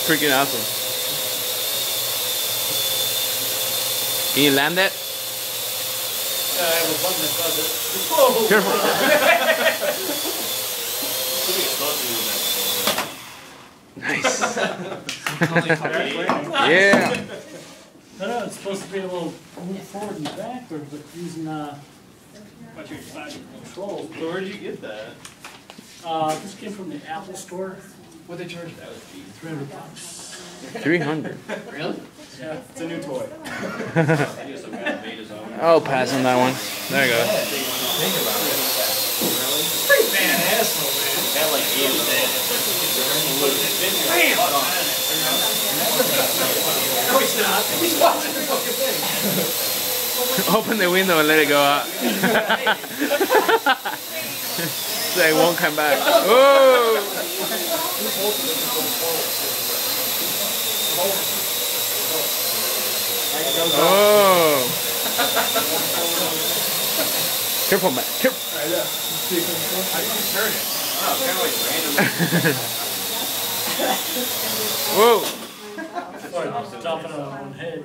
Freaking awesome. Can you land that? Yeah, I have a button that does it. Whoa! Careful. Nice. Yeah. No, it's supposed to be able to move forward and backward, but using control. So where did you get that? This came from the Apple store. What they charge? That was cheap. $300. 300. Really? Yeah, it's a new toy. I'll pass on that one. There you go. Think about it. Pretty badass though, man. That like you. Bam! No, he's not. He's watching the fucking thing. Open the window and let it go out. So it won't come back. Oh! Oh! Careful, man. Careful. How do you turn it? Oh, kind of like random. Whoa! Dropping it on head.